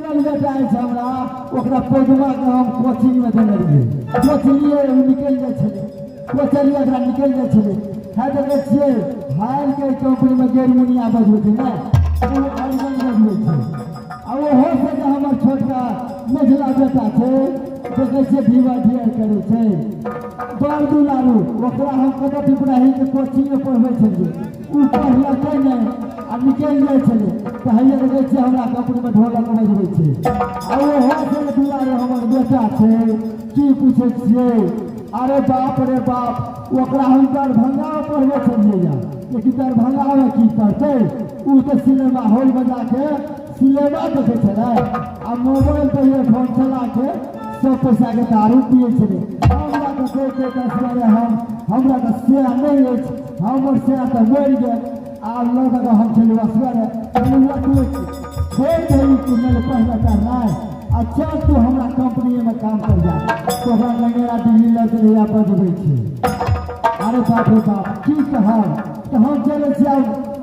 Single बेटा है हमरा ओकरा पौधवा के हम कोचिंग में देने रहिए कोचिंग निकल जाए छले कोचिंग ओकरा निकल जाए छले है देखे छिए हाल के कंपनी में गेरमुनिया बजबै छै ना ओ अलगन बजबै छै आ ओ हो से जे हमर छोटका मझला बेटा छै देखे छिए धीवा ढेर करे छै बड़ दुलारू ओकरा हम कतौ टिपराही के कोचिंग में पढ़बै छलिए उ पढ़लकै नै आ निकल जाए छले त हइया देखे छिए हमरा कंपनी में ढोलक बजबै छै आ ओ हो से दुलारू हमर बेटा छै की पूछै छिए अरे बाप रे बाप ओकरा हम दरभंगा पढ़बै छलिए लेकिन दरभंगा में की करते उ तो सिनेमा हॉल में जाके सिनेमा देखे छले आ मोबाइल पर ये फोन चला के सब पैसा के दारू पिए छले हमरा तो देखे दसवारे हमरा तो सेया नहीं अछि हमर सेया तो मरि गेल आ लोग हम चलि असवारे हमरा तो छोड़ दे कि मैंने पहले करना अच्छा तू हमरा कंपनी में काम कर जा तो हमरा लगेरा दिल्ली लग रहा बजबै छै अरे बाप रे बाप की कहब तो हम चले छियै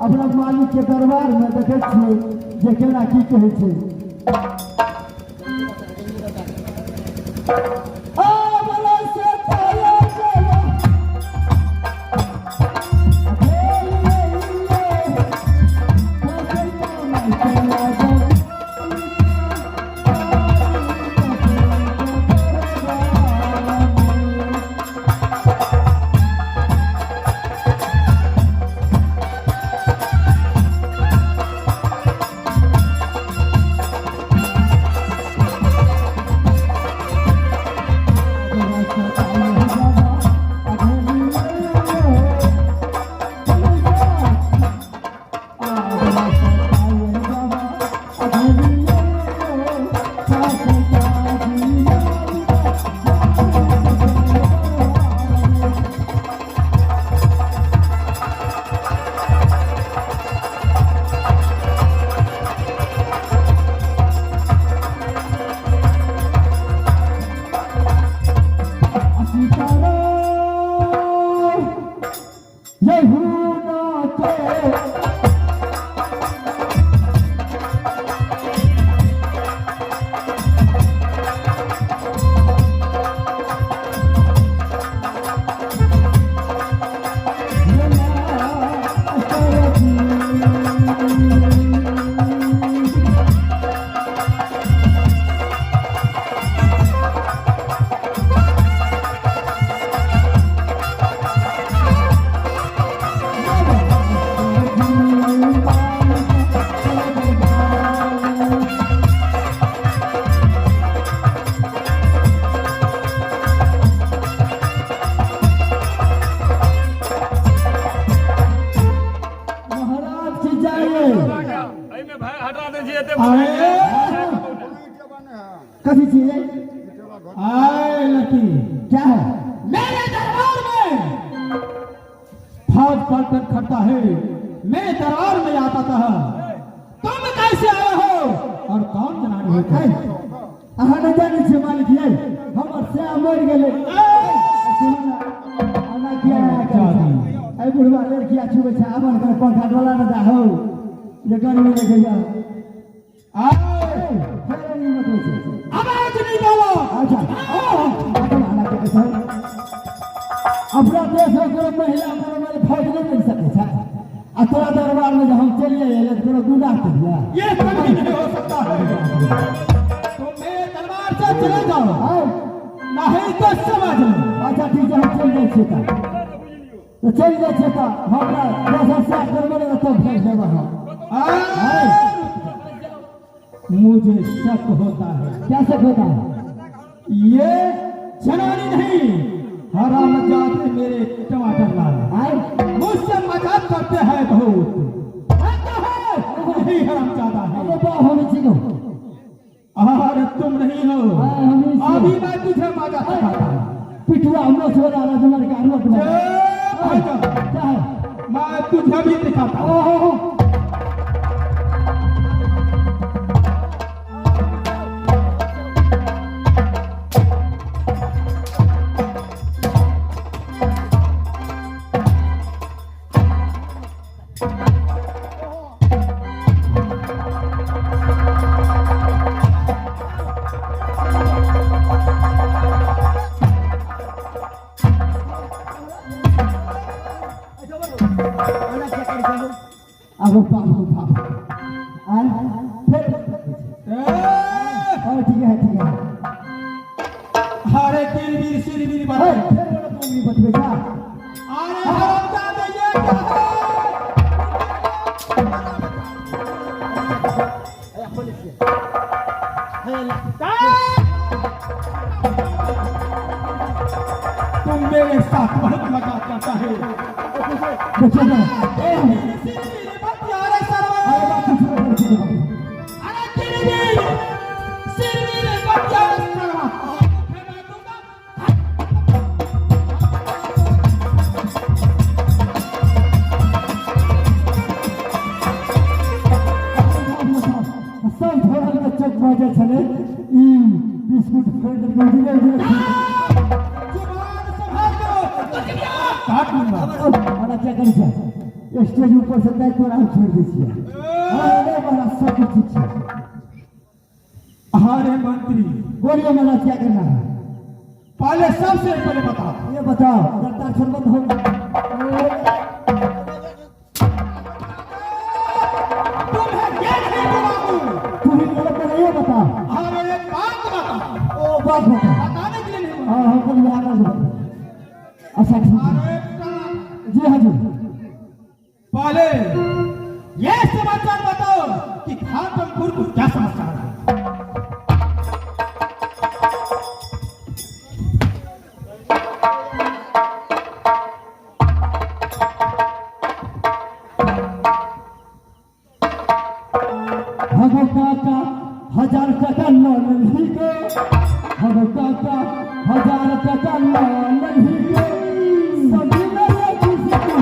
अपना मालिक के दरबार में देखे छियै जे केना की कहै छै कभी चाहिए आए लड़की क्या है मेरे दरबार में फौज पलटन खड़ता है मेरे दरबार में आता था तुम कैसे आए हो और कौन जनानी होता है अहाँ न जाने छे मालिक ये हमर से मर गेले आना किया ए बुढ़वा लड़किया छुबे छै आवन कर पंखा डोला न दा हो ये गर्मी लगे जा आए फेरनी मत हो आवाज नहीं बोलो अच्छा माना के छै अपना देश के महिला पर फौज नहीं मिल सके छै आ तोरा दरबार में हम चलिए ले तोरा गुनाह कर दिया ये कभी नहीं हो सकता तुम मेरे दरबार से चले जाओ नहीं तो समझ लो अच्छा ठीक है हम चल जाए छिका तो चल जाए छिका हमरा 10,000 करबे न तो भेज देबा हम मुझे शक होता है क्या शक होता है ये जनानी नहीं हरामजादे मेरे टमाटर लाल मुझसे मजाक करते हैं बहुत यही हरामजादा है होने चाहिए अरे तुम नहीं हो अभी मैं तुझे मजाक करता हूँ पिटुआ हमने छोड़ा तुम्हारे क्या है मैं तुझे भी दिखाता हूँ बाप फिर ठीक है अरे किरबीर सिरबीर फिर बोला तुम बतवे जा अरे हरामजादा ये क्या तुम मेरे साथ बहुत मजाक करता है देखिए ना सिरबीर मत यार सरवा अरे किरबीर सिरबीर मत यार सरवा सब थोड़ा चक बाजे चले ई बिस्कुट खरीद के दिले जुबान संभाल करो काट लूंगा और क्या करी छे स्टेज ऊपर से तय तो राम छोड़ दी छे अरे बड़ा सब ठीक है अरे मंत्री बोलिए मेरा क्या करना है पहले सबसे पहले बताओ ये बताओ अगर तार बंद हो तुम्हें ये नहीं बुलाऊं तुम्हें गलत नहीं बता अरे एक बात बताओ ओ बात बता बताने के लिए नहीं हां हम कल आ रहा अच्छा ठीक है अरे जी हाजी पहले ये समाचार बताओ कि खानपुर को क्या समाचार है हगो काका 1000 टका लोन ही के हगो काका 1000 टका लोन ही के सभी मेरे किसी को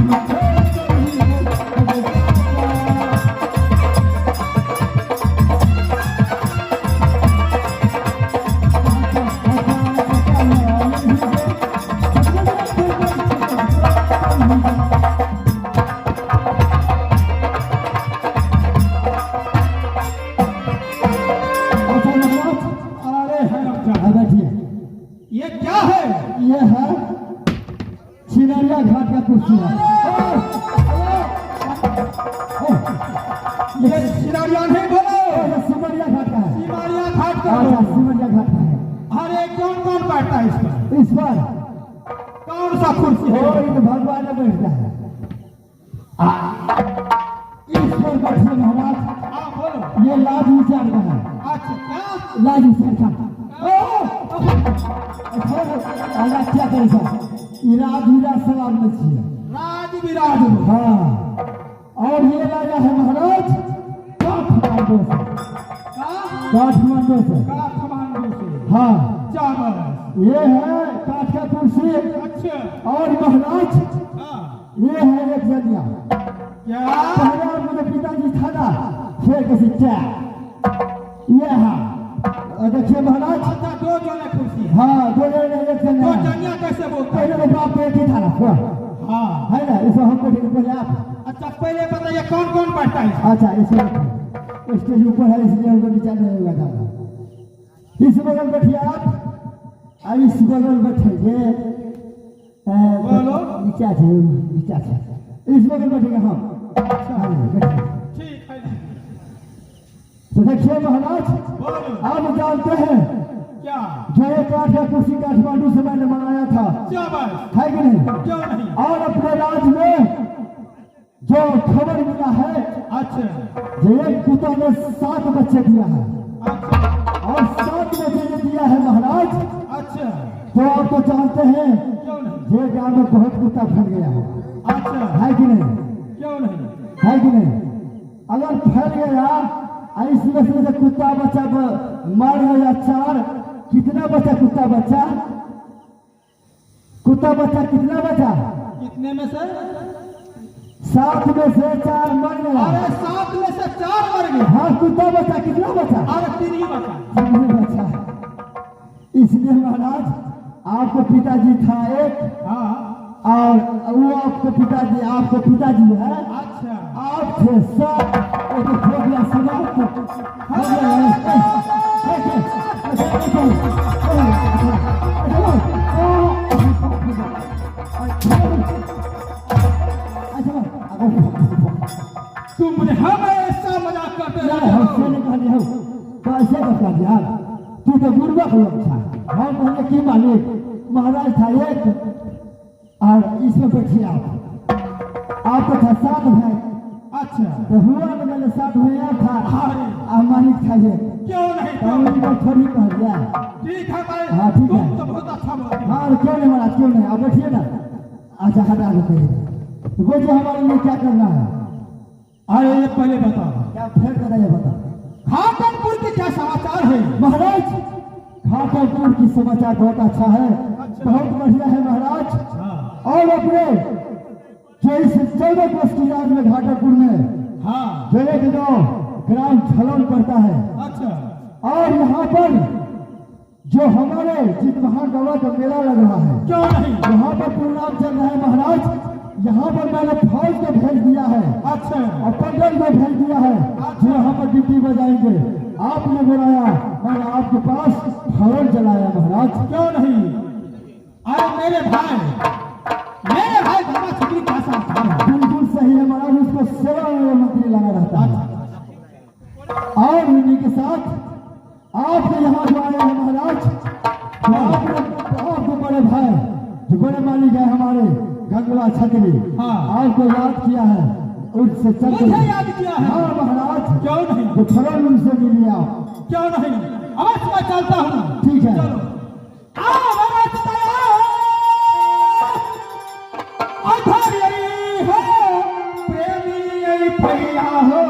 ये क्या है ये है छिनरिया घाट का कुर्सी है ये सिरारिया नहीं बोलो सिमरिया घाट का है सिमारिया घाट का अच्छा सिमरिया घाट का है अरे कौन कौन बैठता है इस पर इस पर कौन सा कुर्सी है और इन भगवान ने बैठता है इस पर बैठे महाराज हाँ बोलो ये लाज विचार का है अच्छा क्या लाज विचार का अल्लाह क्या करे सर इराद हीरा सवाल में छिए राज विराज हाँ और ये राजा है महाराज काठमांडू से काठमांडू से काठमांडू से हाँ चावल ये है काठ का कुर्सी अच्छा और महाराज हाँ ये है एक जनिया क्या पहले मेरे पिताजी था ना फिर किसी क्या ये है देखिए महाराज अच्छा दो जने कुर्सी है हाँ दो जने एक दो जने जनिया कैसे बोलते हैं पहले बाप पे ही था ना हाँ है ना इसमें हम बैठे पहले आप अच्छा पहले बताइए कौन कौन बैठता है अच्छा इसमें स्टेज ऊपर है इसलिए हमको नीचे नहीं लगा इस बगल बैठिए आप और इस बगल बैठेंगे बोलो। नीचे इस बगल बैठेंगे हम अच्छा बैठिए ठीक है तो देखिए महाराज बोलो आप जानते हैं क्या जो ये काठ का कुर्सी काठमांडू से मैंने बनाया था चावल है कि नहीं क्यों नहीं और अपने राज्य में जो खबर मिला है अच्छा जो एक कुत्ता ने 7 बच्चे दिया है अच्छा और 7 बच्चे ने दिया है महाराज अच्छा तो आप तो जानते हैं क्यों नहीं ये गांव में बहुत कुत्ता फैल गया है अच्छा है कि नहीं क्यों नहीं है कि नहीं अगर फैल गया इसमें से कुत्ता बच्चा मर गया 4 कितना बचा कुत्ता बच्चा कितना बचा कितने में से 7 में से 4 मर गया अरे 7 में से 4 मर गए हाँ कुत्ता बचा कितना बचा अरे 3 ही बचा कितने बचा इसलिए महाराज आपको पिताजी था एक हाँ और वो आपको पिताजी है अच्छा आप थे सब एक हो गया समाप्त हो तुम मुझे ऐसे करता यार, तू तो बुर्बक लोग था। हम कहने की मालिक महाराज था एक, और इसमें बैठिए आप तो था 7 भाई। अच्छा तो हुआ तो मैंने 7 भैया था, अरे और मालिक था ये, क्यों नहीं तो उनको थोड़ी कह दिया। ठीक है भाई, हाँ, ठीक तुम है। तो बहुत अच्छा बोलते हो। हाँ क्यों नहीं महाराज, क्यों नहीं, आप बैठिए ना। अच्छा हटा देते हैं, तो बोलिए हमारे लिए क्या करना है। अरे ये पहले बताओ, क्या फिर कर रहे बता घाटमपुर के क्या समाचार है? महाराज। घाटमपुर की समाचार बहुत अच्छा है, बहुत बढ़िया है महाराज। हाँ और अपने जो इस 14 कोस की राज में घाटमपुर में हाँ जो एक गाँव ग्राम छलन पड़ता है, अच्छा और यहाँ पर जो हमारे चितमहान बाबा का मेला लग रहा है, क्यों नहीं? यहाँ पर प्रोग्राम चल रहा है महाराज। यहाँ पर मैंने फौज को भेज दिया है, अच्छा और पंडल को भेज दिया है, जो यहाँ पर ड्यूटी बजाएंगे। आपने बुलाया, मैंने आपके पास फौरन चलाया महाराज। क्यों नहीं? अरे मेरे भाई बाबा छतरी क्या समाचार है? बिल्कुल सही है महाराज, उसको सेवा में मंत्री लगा रहता है। और इन्हीं के साथ आपके यहाँ जो आए हैं महाराज, तो आपको बड़े भाई जो बड़े मालिक है हमारे गंगवा छतरी, हाँ। आपको याद किया है, उससे चल मुझे याद किया है? हाँ महाराज, क्यों नहीं? तो फौरन उनसे मिलिए आप। क्यों नहीं? अवश्य मैं चलता हूँ। ठीक है। चलो आओ बाबा बताओ, अधर्यई हो प्रेमी भैया हो।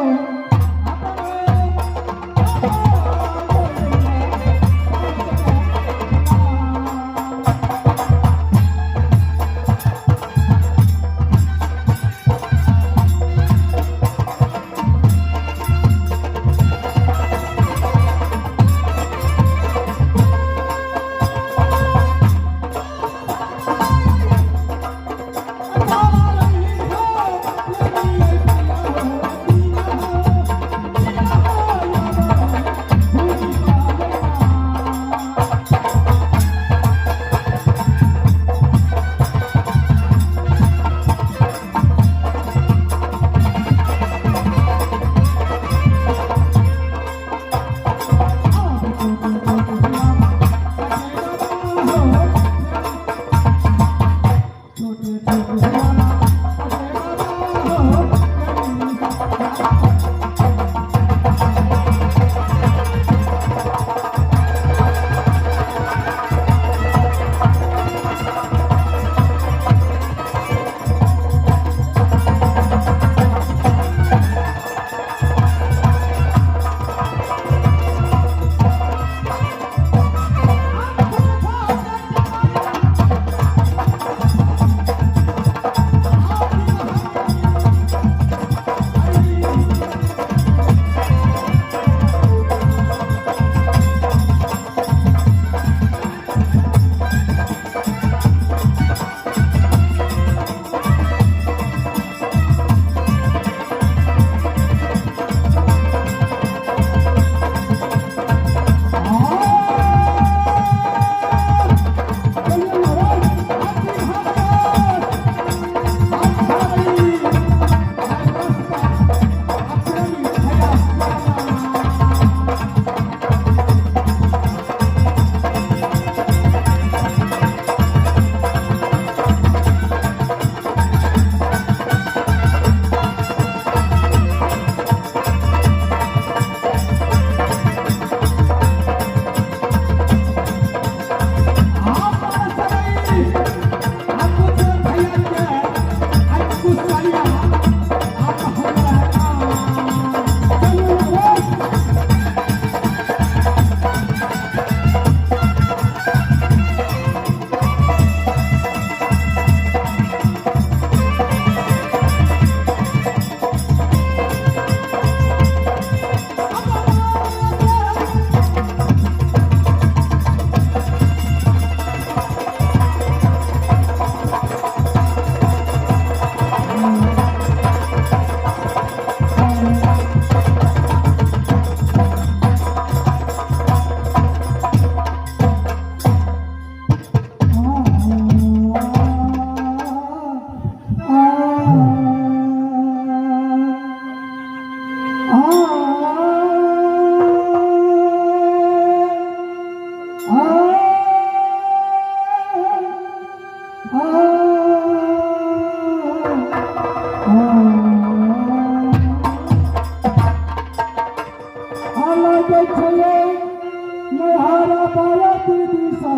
बाया दीदी सा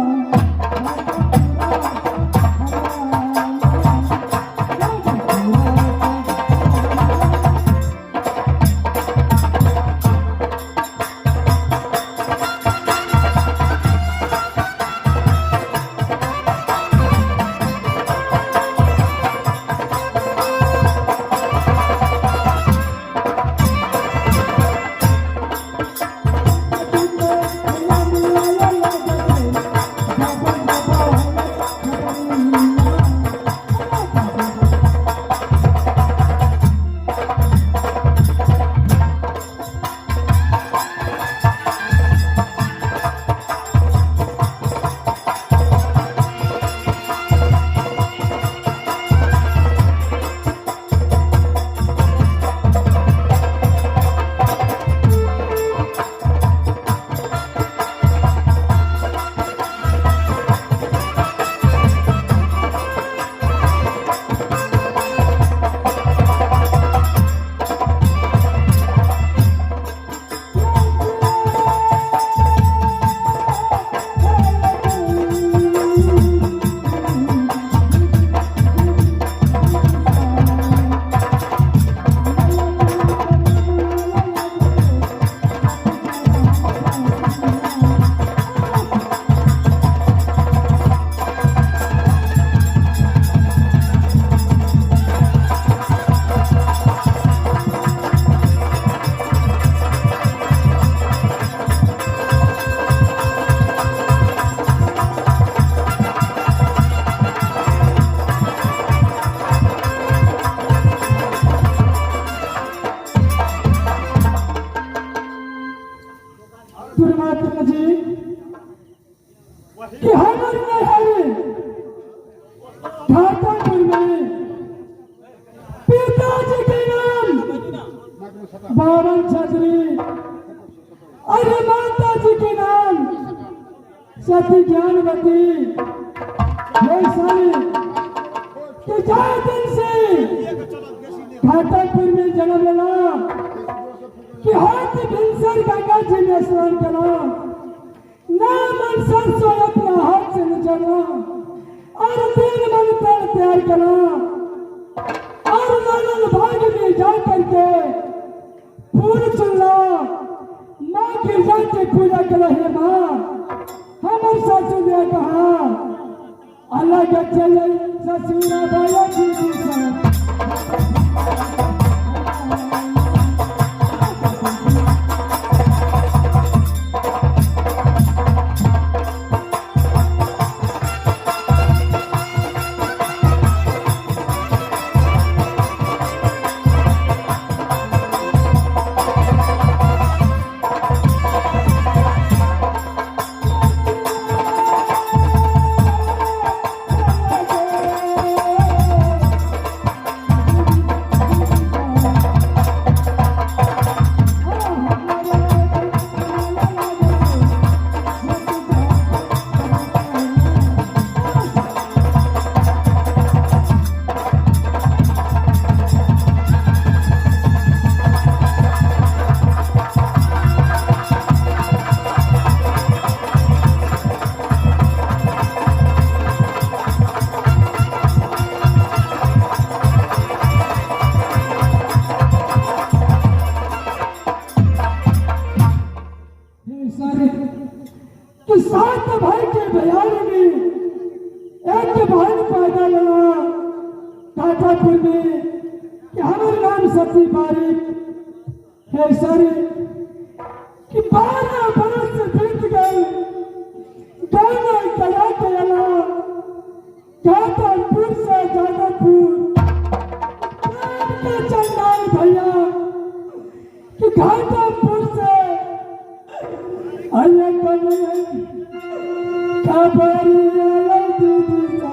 परमात्मा जी कि हमारे नहीं घाटापुर में पिताजी के नाम बावन छतरी अरे माता जी के नाम सती ज्ञानवती ये सारी कि चार दिन से घाटापुर में जन्म लेना कि हाथ भिनसर गंगा जी में स्नान करना नाम अनुसार सो अपना हाथ से नचना और 3 मन पेड़ तैयार करना और लालन भाग में जा करके फूल चुनना माँ गिरजा की पूजा करो हे माँ हमारे सासू ने कहा अल्लाह के चले ससुरा बाया की दिशा कि 7 भाई के बयान में एक बहन पैदा लगा घाटापुर में कि हमारे नाम सती बारिक है सारी कि 12 बरस बीत गए गाना कला कला घाटापुर से जादापुर चंदाल भैया कि घाटापुर से अल्लाह खबर दीदी सा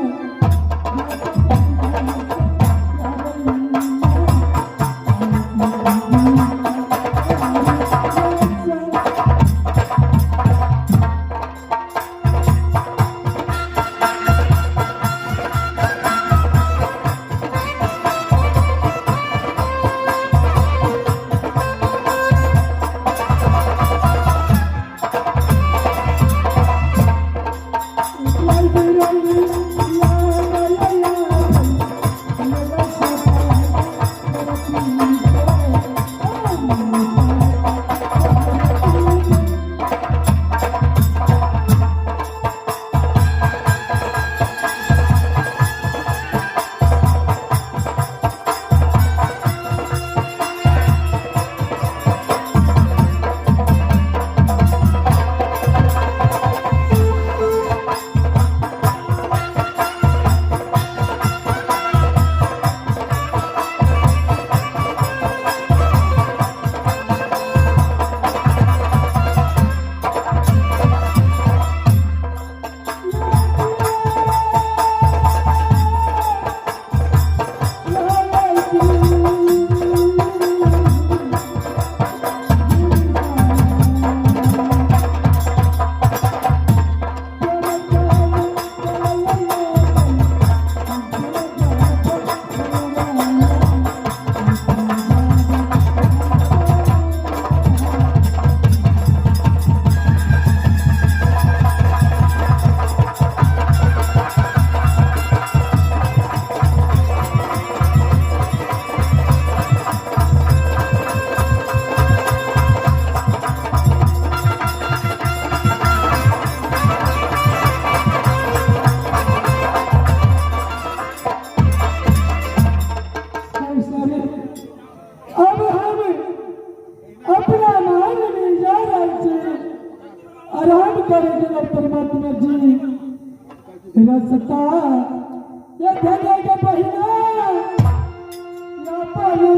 आराम करेंगे परमात्मा जी रसता ये धने के बहिना या पालू